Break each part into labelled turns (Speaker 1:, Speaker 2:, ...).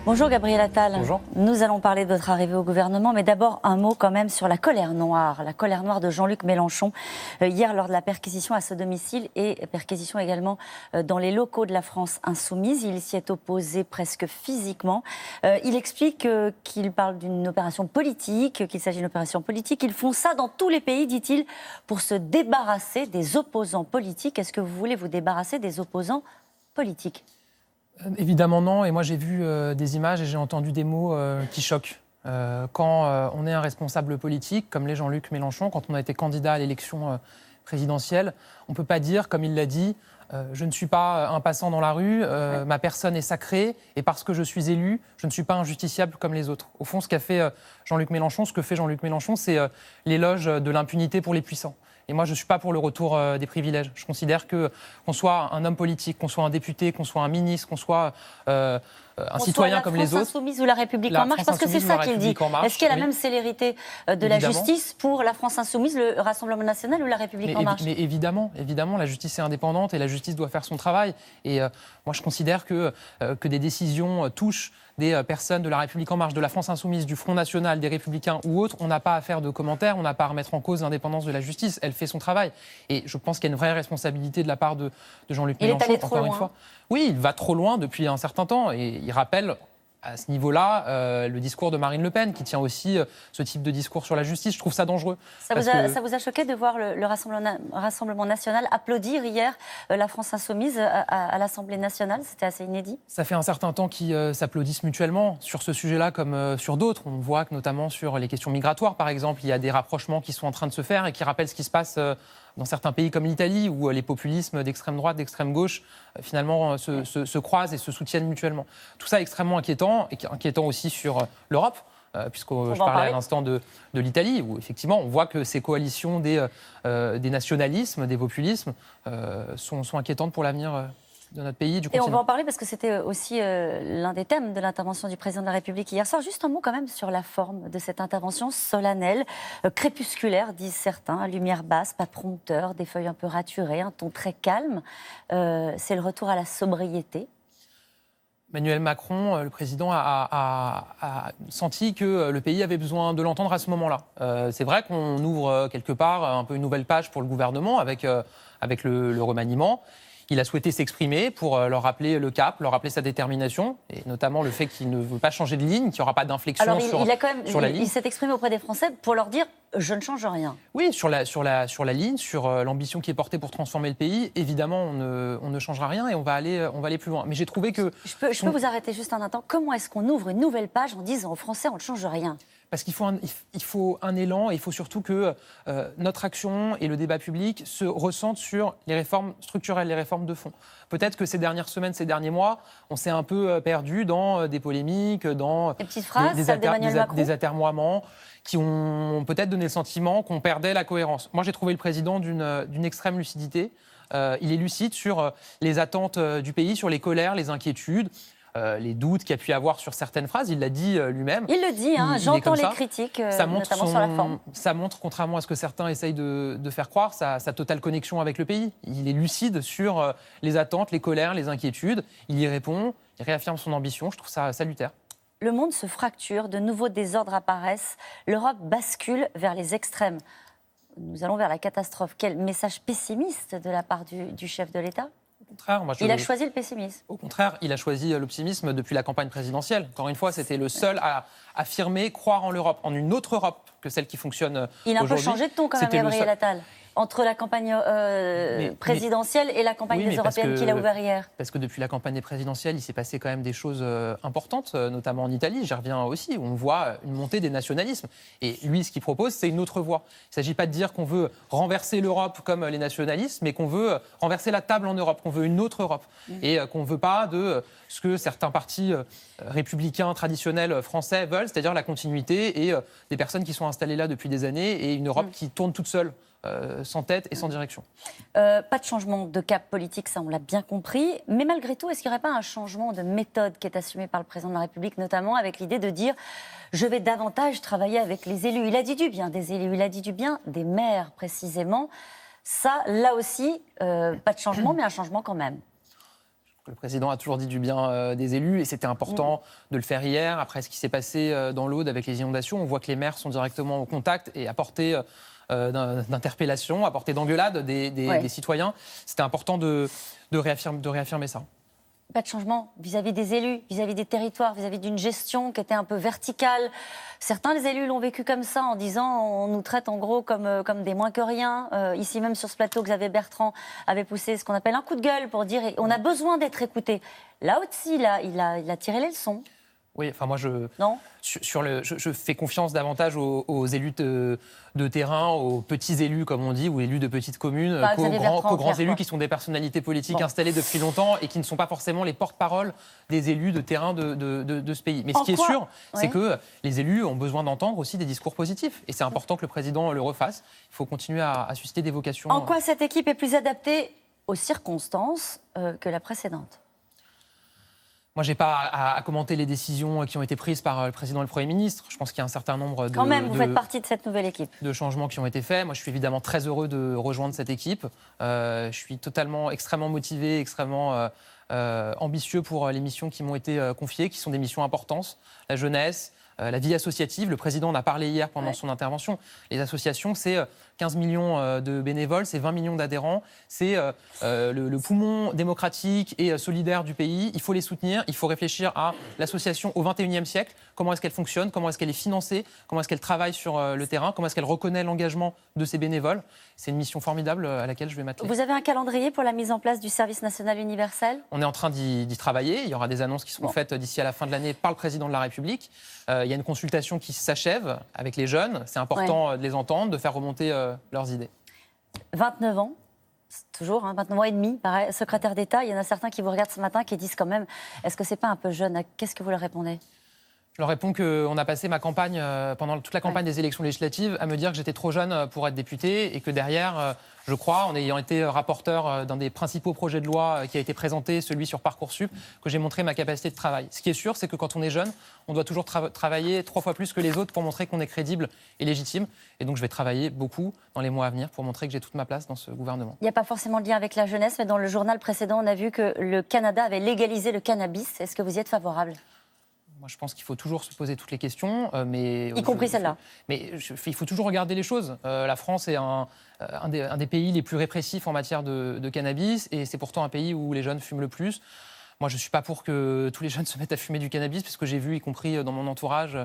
Speaker 1: Bonjour Gabriel Attal.
Speaker 2: Bonjour.
Speaker 1: Nous allons parler de votre arrivée au gouvernement, mais d'abord un mot quand même sur la colère noire de Jean-Luc Mélenchon hier lors de la perquisition à ce domicile et perquisition également dans les locaux de la France Insoumise. Il s'y est opposé presque physiquement. Il explique qu'il parle d'une opération politique, qu'il s'agit d'une opération politique. Ils font ça dans tous les pays, dit-il, pour se débarrasser des opposants politiques. Est-ce que vous voulez vous débarrasser des opposants politiques ?
Speaker 2: Évidemment non, et moi j'ai vu des images et j'ai entendu des mots qui choquent. Quand on est un responsable politique, comme l'est Jean-Luc Mélenchon, quand on a été candidat à l'élection présidentielle, on ne peut pas dire, comme il l'a dit, je ne suis pas un passant dans la rue, ma personne est sacrée, et parce que je suis élu, je ne suis pas injusticiable comme les autres. Au fond, ce que fait Jean-Luc Mélenchon, c'est l'éloge de l'impunité pour les puissants. Et moi, je ne suis pas pour le retour des privilèges. Je considère qu'on soit un homme politique, qu'on soit un député, qu'on soit un ministre, qu'on soit un citoyen comme les autres.
Speaker 1: La France Insoumise ou la République en marche, parce que c'est ça qu'il dit. Est-ce qu'il y a la même célérité de la justice pour la France Insoumise, le Rassemblement National ou la République en marche ?
Speaker 2: Mais évidemment, la justice est indépendante et la justice doit faire son travail. Et moi, je considère que des décisions touchent des personnes de la République en marche, de la France Insoumise, du Front National, des Républicains ou autres, on n'a pas à faire de commentaires, on n'a pas à remettre en cause l'indépendance de la justice. Elle fait son travail. Et je pense qu'il y a une vraie responsabilité de la part de Jean-Luc Mélenchon.
Speaker 1: Il est allé trop loin.
Speaker 2: Oui, il va trop loin depuis un certain temps. Et il rappelle à ce niveau-là le discours de Marine Le Pen, qui tient aussi ce type de discours sur la justice. Je trouve ça dangereux.
Speaker 1: Ça vous a choqué de voir le Rassemblement National applaudir hier la France Insoumise à l'Assemblée nationale ? C'était assez inédit.
Speaker 2: Ça fait un certain temps qu'ils s'applaudissent mutuellement sur ce sujet-là comme sur d'autres. On voit que notamment sur les questions migratoires, par exemple, il y a des rapprochements qui sont en train de se faire et qui rappellent ce qui se passe dans certains pays comme l'Italie, où les populismes d'extrême droite, d'extrême gauche, finalement se croisent et se soutiennent mutuellement. Tout ça est extrêmement inquiétant, et inquiétant aussi sur l'Europe, puisque je parlais à l'instant de l'Italie, où effectivement on voit que ces coalitions des nationalismes, des populismes, sont inquiétantes pour l'avenir de notre pays, du continent.
Speaker 1: Et on va en parler parce que c'était aussi l'un des thèmes de l'intervention du président de la République hier soir. Juste un mot quand même sur la forme de cette intervention solennelle, crépusculaire, disent certains, lumière basse, pas de prompteur, des feuilles un peu raturées, un ton très calme. C'est le retour à la sobriété.
Speaker 2: Emmanuel Macron, le président, a senti que le pays avait besoin de l'entendre à ce moment-là. C'est vrai qu'on ouvre quelque part un peu une nouvelle page pour le gouvernement avec le remaniement. Il a souhaité s'exprimer pour leur rappeler le cap, leur rappeler sa détermination, et notamment le fait qu'il ne veut pas changer de ligne, qu'il n'y aura pas d'inflexion sur la ligne.
Speaker 1: Il s'est exprimé auprès des Français pour leur dire « je ne change rien ».
Speaker 2: Oui, sur la ligne, sur l'ambition qui est portée pour transformer le pays, évidemment, on ne changera rien et on va aller plus loin. Mais j'ai trouvé que...
Speaker 1: Je peux vous arrêter juste un instant. Comment est-ce qu'on ouvre une nouvelle page en disant aux Français « on ne change rien » ?
Speaker 2: Parce qu'il faut un élan, et il faut surtout que notre action et le débat public se ressentent sur les réformes structurelles, les réformes de fond. Peut-être que ces dernières semaines, ces derniers mois, on s'est un peu perdu dans des polémiques, dans
Speaker 1: des petites phrases, des
Speaker 2: atermoiements qui ont peut-être donné le sentiment qu'on perdait la cohérence. Moi, j'ai trouvé le président d'une extrême lucidité. Il est lucide sur les attentes du pays, sur les colères, les inquiétudes. Les doutes qu'il y a pu y avoir sur certaines phrases, il l'a dit lui-même.
Speaker 1: Il le dit, j'entends les critiques, notamment sur la forme.
Speaker 2: Ça montre, contrairement à ce que certains essayent de faire croire, sa totale connexion avec le pays. Il est lucide sur les attentes, les colères, les inquiétudes. Il y répond, il réaffirme son ambition. Je trouve ça salutaire.
Speaker 1: Le monde se fracture, de nouveaux désordres apparaissent. L'Europe bascule vers les extrêmes. Nous allons vers la catastrophe. Quel message pessimiste de la part du chef de l'État ? Il a choisi le pessimisme.
Speaker 2: Au contraire, il a choisi l'optimisme depuis la campagne présidentielle. Encore une fois, c'était le seul à affirmer, croire en l'Europe, en une autre Europe que celle qui fonctionne aujourd'hui.
Speaker 1: Il a un peu changé de ton quand même, Gabriel Attal. Entre la campagne présidentielle et la campagne des européennes qu'il a ouvert hier.
Speaker 2: Parce que depuis la campagne présidentielle, il s'est passé quand même des choses importantes, notamment en Italie, j'y reviens aussi, où on voit une montée des nationalismes. Et lui, ce qu'il propose, c'est une autre voie. Il ne s'agit pas de dire qu'on veut renverser l'Europe comme les nationalistes, mais qu'on veut renverser la table en Europe, qu'on veut une autre Europe. Et qu'on ne veut pas de ce que certains partis républicains traditionnels français veulent, c'est-à-dire la continuité et des personnes qui sont installées là depuis des années et une Europe qui tourne toute seule. Sans tête et sans direction.
Speaker 1: Pas de changement de cap politique, ça on l'a bien compris. Mais malgré tout, est-ce qu'il n'y aurait pas un changement de méthode qui est assumé par le président de la République, notamment avec l'idée de dire « je vais davantage travailler avec les élus ». Il a dit du bien des élus, il a dit du bien des maires précisément. Ça, là aussi, pas de changement, mais un changement quand même.
Speaker 2: Le président a toujours dit du bien des élus et c'était important de le faire hier. Après ce qui s'est passé dans l'Aude avec les inondations, on voit que les maires sont directement au contact et à portée d'interpellation, à portée d'engueulade des citoyens. C'était important de réaffirmer ça.
Speaker 1: Pas de changement vis-à-vis des élus, vis-à-vis des territoires, vis-à-vis d'une gestion qui était un peu verticale. Certains des élus l'ont vécu comme ça, en disant on nous traite en gros comme des moins que rien. Ici même sur ce plateau, Xavier Bertrand avait poussé ce qu'on appelle un coup de gueule pour dire on a besoin d'être écouté. Là aussi, il a tiré les leçons.
Speaker 2: Oui, enfin moi
Speaker 1: Non.
Speaker 2: je fais confiance davantage aux élus de terrain, aux petits élus comme on dit, ou élus de petites communes, qu'aux grands élus qui sont des personnalités politiques installées depuis longtemps et qui ne sont pas forcément les porte-parole des élus de terrain de ce pays. Mais ce qui est sûr, c'est que les élus ont besoin d'entendre aussi des discours positifs et c'est important que le président le refasse. Il faut continuer à susciter des vocations.
Speaker 1: En quoi cette équipe est plus adaptée aux circonstances que la précédente ?
Speaker 2: Moi, je n'ai pas à commenter les décisions qui ont été prises par le président et le Premier ministre. Je pense qu'il y a un certain nombre
Speaker 1: Quand même, vous faites partie de cette nouvelle équipe.
Speaker 2: De changements qui ont été faits. Moi, je suis évidemment très heureux de rejoindre cette équipe. Je suis extrêmement motivé, extrêmement ambitieux pour les missions qui m'ont été confiées, qui sont des missions importantes. La jeunesse, la vie associative. Le président en a parlé hier pendant son intervention. Les associations, c'est 15 millions de bénévoles, c'est 20 millions d'adhérents, c'est le poumon démocratique et solidaire du pays. Il faut les soutenir, il faut réfléchir à l'association au XXIe siècle. Comment est-ce qu'elle fonctionne, comment est-ce qu'elle est financée, comment est-ce qu'elle travaille sur le terrain, comment est-ce qu'elle reconnaît l'engagement de ses bénévoles. C'est une mission formidable à laquelle je vais m'atteler.
Speaker 1: Vous avez un calendrier pour la mise en place du service national universel ?
Speaker 2: On est en train d'y travailler. Il y aura des annonces qui seront faites d'ici à la fin de l'année par le président de la République. Il y a une consultation qui s'achève avec les jeunes. C'est important de les entendre, de faire remonter leurs idées. 29 ans,
Speaker 1: toujours, 29 ans et demi, pareil, secrétaire d'État. Il y en a certains qui vous regardent ce matin qui disent quand même, est-ce que c'est pas un peu jeune ? Qu'est-ce que vous leur répondez ?
Speaker 2: Je leur réponds qu'on a passé ma campagne, pendant toute la campagne des élections législatives, à me dire que j'étais trop jeune pour être député et que derrière, je crois, en ayant été rapporteur d'un des principaux projets de loi qui a été présenté, celui sur Parcoursup, que j'ai montré ma capacité de travail. Ce qui est sûr, c'est que quand on est jeune, on doit toujours travailler 3 fois plus que les autres pour montrer qu'on est crédible et légitime. Et donc je vais travailler beaucoup dans les mois à venir pour montrer que j'ai toute ma place dans ce gouvernement.
Speaker 1: Il n'y a pas forcément de lien avec la jeunesse, mais dans le journal précédent, on a vu que le Canada avait légalisé le cannabis. Est-ce que vous y êtes favorable ?
Speaker 2: Moi, je pense qu'il faut toujours se poser toutes les questions,
Speaker 1: y compris celle-là.
Speaker 2: Mais il faut toujours regarder les choses. La France est un des pays les plus répressifs en matière de cannabis, et c'est pourtant un pays où les jeunes fument le plus. Moi, je ne suis pas pour que tous les jeunes se mettent à fumer du cannabis, parce que j'ai vu, y compris dans mon entourage,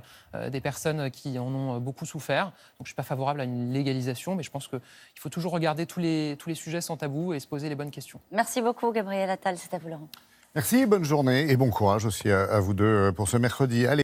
Speaker 2: des personnes qui en ont beaucoup souffert. Donc, je ne suis pas favorable à une légalisation, mais je pense qu'il faut toujours regarder tous les sujets sans tabou et se poser les bonnes questions.
Speaker 1: Merci beaucoup, Gabriel Attal. C'est à vous, Laurent.
Speaker 3: Merci, bonne journée et bon courage aussi à vous deux pour ce mercredi. Allez.